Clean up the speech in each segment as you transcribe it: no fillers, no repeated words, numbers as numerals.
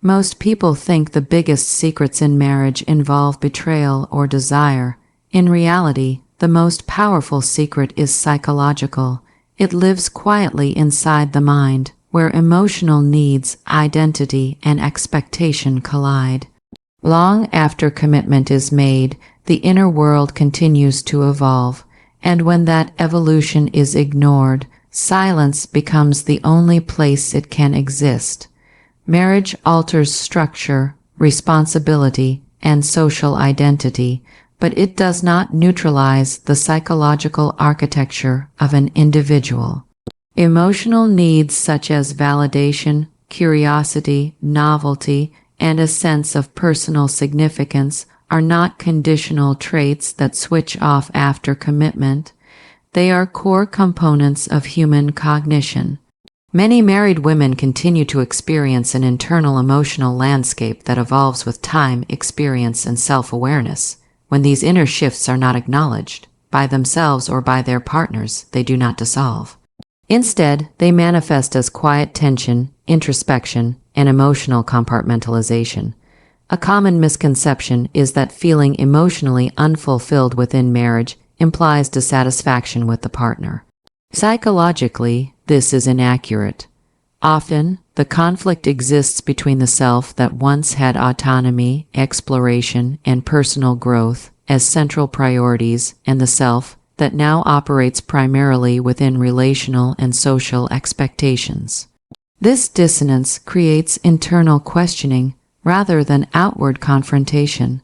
Most people think the biggest secrets in marriage involve betrayal or desire. In reality, the most powerful secret is psychological. It lives quietly inside the mind, where emotional needs, identity, and expectation collide. Long after commitment is made, the inner world continues to evolve, and when that evolution is ignored, silence becomes the only place it can exist. Marriage alters structure, responsibility, and social identity, but it does not neutralize the psychological architecture of an individual. Emotional needs such as validation, curiosity, novelty, and a sense of personal significance are not conditional traits that switch off after commitment. They are core components of human cognition. Many married women continue to experience an internal emotional landscape that evolves with time, experience, and self-awareness. When these inner shifts are not acknowledged, by themselves or by their partners, they do not dissolve. Instead, they manifest as quiet tension, introspection, and emotional compartmentalization. A common misconception is that feeling emotionally unfulfilled within marriage implies dissatisfaction with the partner. Psychologically, this is inaccurate. Often, the conflict exists between the self that once had autonomy, exploration, and personal growth as central priorities and the self that now operates primarily within relational and social expectations. This dissonance creates internal questioning rather than outward confrontation.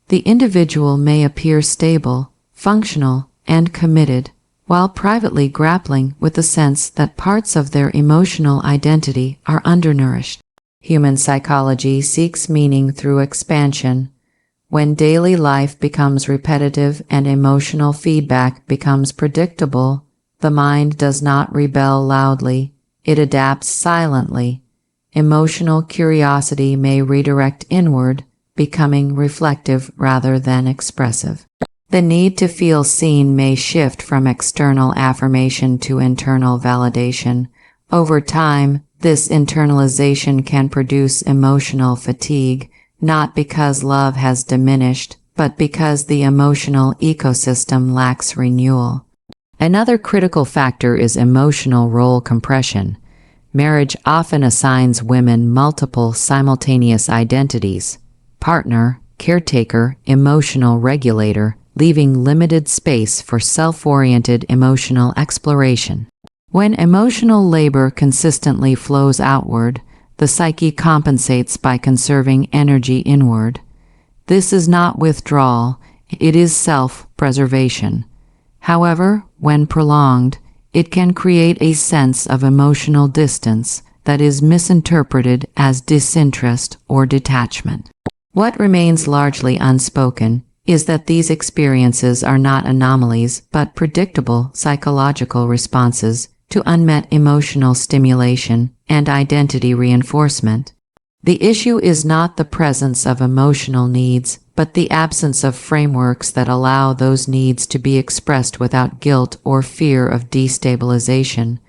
The individual may appear stable, functional, and committed, while privately grappling with the sense that parts of their emotional identity are undernourished. Human psychology seeks meaning through expansion. When daily life becomes repetitive and emotional feedback becomes predictable, the mind does not rebel loudly, it adapts silently. Emotional curiosity may redirect inward, becoming reflective rather than expressive. The need to feel seen may shift from external affirmation to internal validation. Over time, this internalization can produce emotional fatigue, not because love has diminished, but because the emotional ecosystem lacks renewal. Another critical factor is emotional role compression. Marriage often assigns women multiple simultaneous identities: partner, caretaker, emotional regulator, leaving limited space for self-oriented emotional exploration. When emotional labor consistently flows outward, the psyche compensates by conserving energy inward. This is not withdrawal, it is self-preservation. However, when prolonged, it can create a sense of emotional distance that is misinterpreted as disinterest or detachment. What remains largely unspoken is that these experiences are not anomalies but predictable psychological responses to unmet emotional stimulation and identity reinforcement. The issue is not the presence of emotional needs, but the absence of frameworks that allow those needs to be expressed without guilt or fear of destabilization.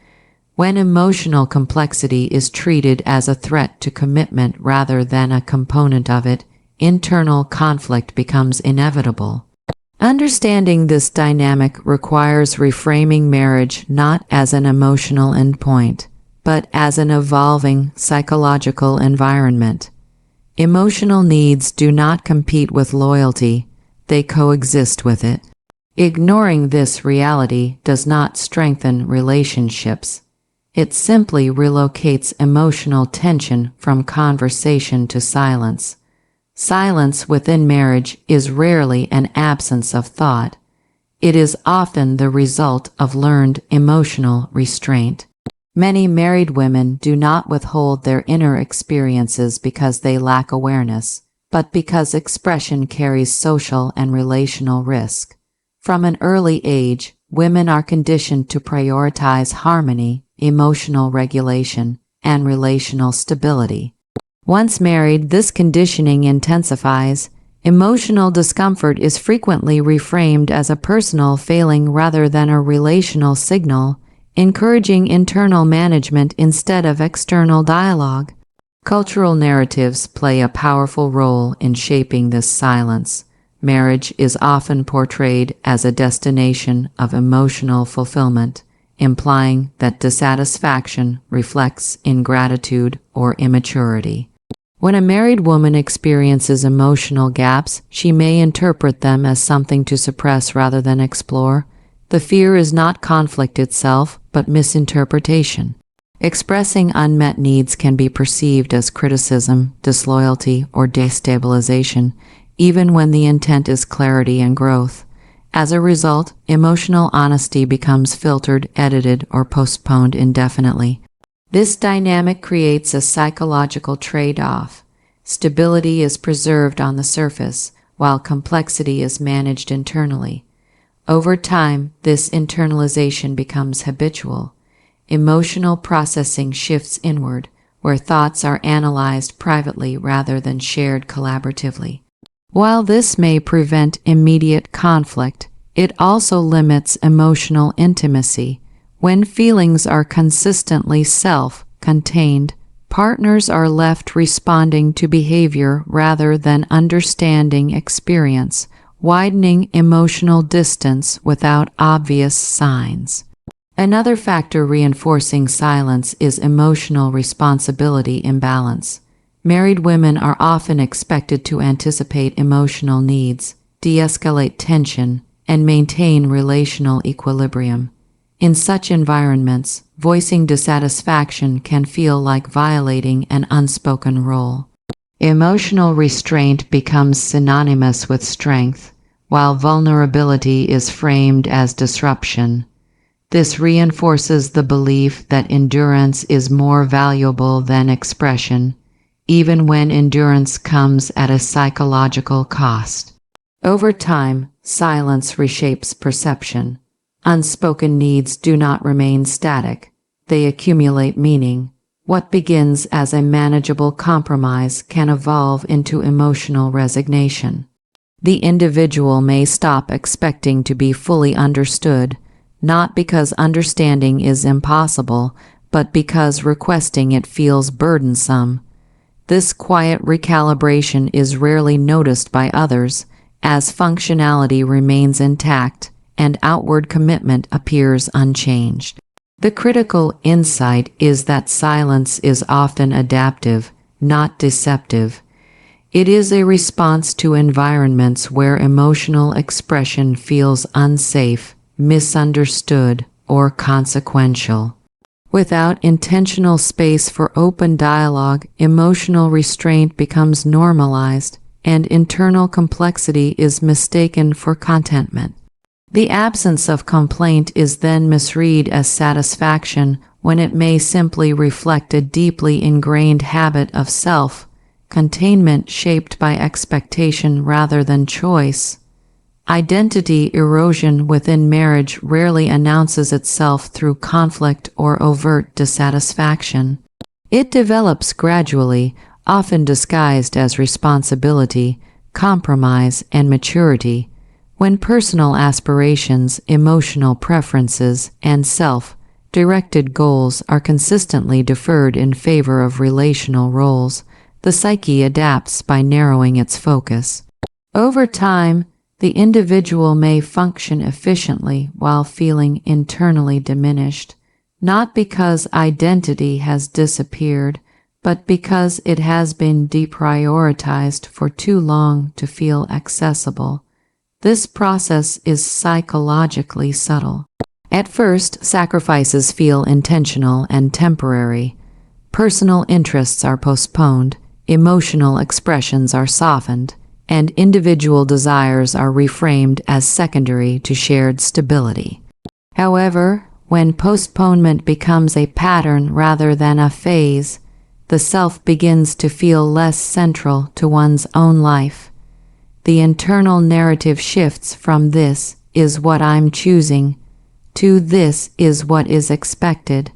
When emotional complexity is treated as a threat to commitment rather than a component of it, internal conflict becomes inevitable. Understanding this dynamic requires reframing marriage not as an emotional endpoint, but as an evolving psychological environment. Emotional needs do not compete with loyalty, they coexist with it. Ignoring this reality does not strengthen relationships. It simply relocates emotional tension from conversation to silence. Silence within marriage is rarely an absence of thought. It is often the result of learned emotional restraint. Many married women do not withhold their inner experiences because they lack awareness, but because expression carries social and relational risk. From an early age, women are conditioned to prioritize harmony, emotional regulation, and relational stability. Once married, this conditioning intensifies. Emotional discomfort is frequently reframed as a personal failing rather than a relational signal, encouraging internal management instead of external dialogue. Cultural narratives play a powerful role in shaping this silence. Marriage is often portrayed as a destination of emotional fulfillment, implying that dissatisfaction reflects ingratitude or immaturity. When a married woman experiences emotional gaps, she may interpret them as something to suppress rather than explore. The fear is not conflict itself, but misinterpretation. Expressing unmet needs can be perceived as criticism, disloyalty, or destabilization, even when the intent is clarity and growth. As a result, emotional honesty becomes filtered, edited, or postponed indefinitely. This dynamic creates a psychological trade-off. Stability is preserved on the surface, while complexity is managed internally. Over time, this internalization becomes habitual. Emotional processing shifts inward, where thoughts are analyzed privately rather than shared collaboratively. While this may prevent immediate conflict, it also limits emotional intimacy. When feelings are consistently self-contained, partners are left responding to behavior rather than understanding experience, widening emotional distance without obvious signs. Another factor reinforcing silence is emotional responsibility imbalance. Married women are often expected to anticipate emotional needs, de-escalate tension, and maintain relational equilibrium. In such environments, voicing dissatisfaction can feel like violating an unspoken role. Emotional restraint becomes synonymous with strength, while vulnerability is framed as disruption. This reinforces the belief that endurance is more valuable than expression, even when endurance comes at a psychological cost. Over time, silence reshapes perception. Unspoken needs do not remain static. They accumulate meaning. What begins as a manageable compromise can evolve into emotional resignation. The individual may stop expecting to be fully understood, not because understanding is impossible, but because requesting it feels burdensome. This quiet recalibration is rarely noticed by others, as functionality remains intact and outward commitment appears unchanged. The critical insight is that silence is often adaptive, not deceptive. It is a response to environments where emotional expression feels unsafe, misunderstood, or consequential. Without intentional space for open dialogue, emotional restraint becomes normalized, and internal complexity is mistaken for contentment. The absence of complaint is then misread as satisfaction when it may simply reflect a deeply ingrained habit of self-containment shaped by expectation rather than choice. Identity erosion within marriage rarely announces itself through conflict or overt dissatisfaction. It develops gradually, often disguised as responsibility, compromise, and maturity, when personal aspirations, emotional preferences, and self-directed goals are consistently deferred in favor of relational roles. The psyche adapts by narrowing its focus. Over time, the individual may function efficiently while feeling internally diminished, not because identity has disappeared, but because it has been deprioritized for too long to feel accessible. This process is psychologically subtle. At first, sacrifices feel intentional and temporary. Personal interests are postponed, emotional expressions are softened, and individual desires are reframed as secondary to shared stability. However, when postponement becomes a pattern rather than a phase, the self begins to feel less central to one's own life. The internal narrative shifts from "this is what I'm choosing" to "this is what is expected,"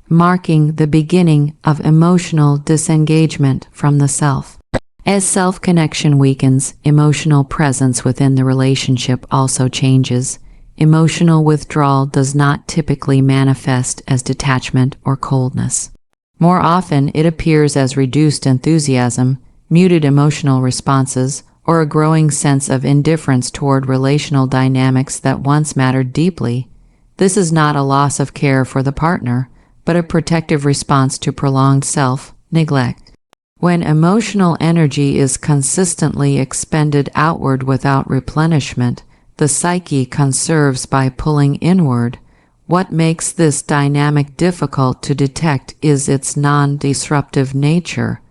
marking the beginning of emotional disengagement from the self. As self-connection weakens, emotional presence within the relationship also changes. Emotional withdrawal does not typically manifest as detachment or coldness. More often, it appears as reduced enthusiasm, muted emotional responses, or a growing sense of indifference toward relational dynamics that once mattered deeply. This is not a loss of care for the partner, but a protective response to prolonged self-neglect. When emotional energy is consistently expended outward without replenishment, the psyche conserves by pulling inward. What makes this dynamic difficult to detect is its non-disruptive nature.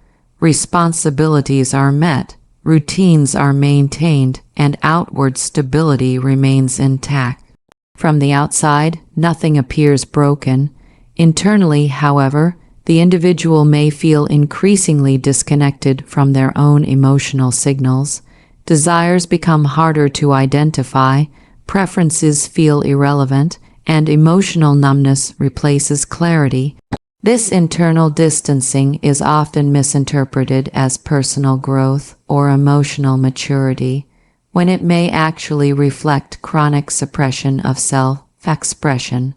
Responsibilities are met, routines are maintained, and outward stability remains intact. From the outside, nothing appears broken. Internally, however, the individual may feel increasingly disconnected from their own emotional signals. Desires become harder to identify, preferences feel irrelevant, and emotional numbness replaces clarity. This internal distancing is often misinterpreted as personal growth or emotional maturity, when it may actually reflect chronic suppression of self-expression.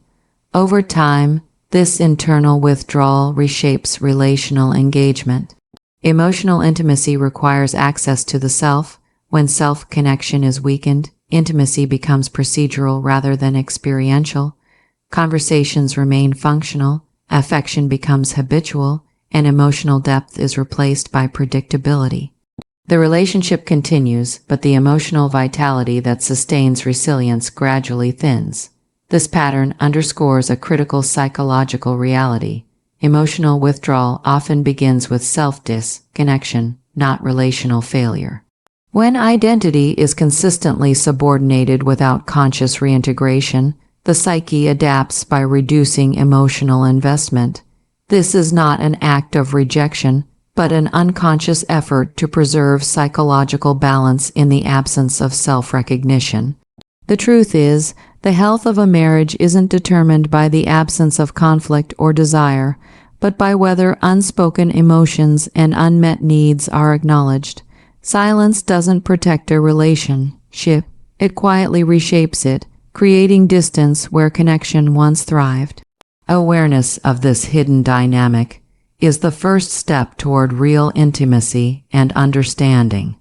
Over time, this internal withdrawal reshapes relational engagement. Emotional intimacy requires access to the self. When self-connection is weakened, intimacy becomes procedural rather than experiential. Conversations remain functional, affection becomes habitual, and emotional depth is replaced by predictability. The relationship continues, but the emotional vitality that sustains resilience gradually thins. This pattern underscores a critical psychological reality. Emotional withdrawal often begins with self-disconnection, not relational failure. When identity is consistently subordinated without conscious reintegration, the psyche adapts by reducing emotional investment. This is not an act of rejection, but an unconscious effort to preserve psychological balance in the absence of self-recognition. The truth is, the health of a marriage isn't determined by the absence of conflict or desire, but by whether unspoken emotions and unmet needs are acknowledged. Silence doesn't protect a relationship, it quietly reshapes it, creating distance where connection once thrived. Awareness of this hidden dynamic is the first step toward real intimacy and understanding.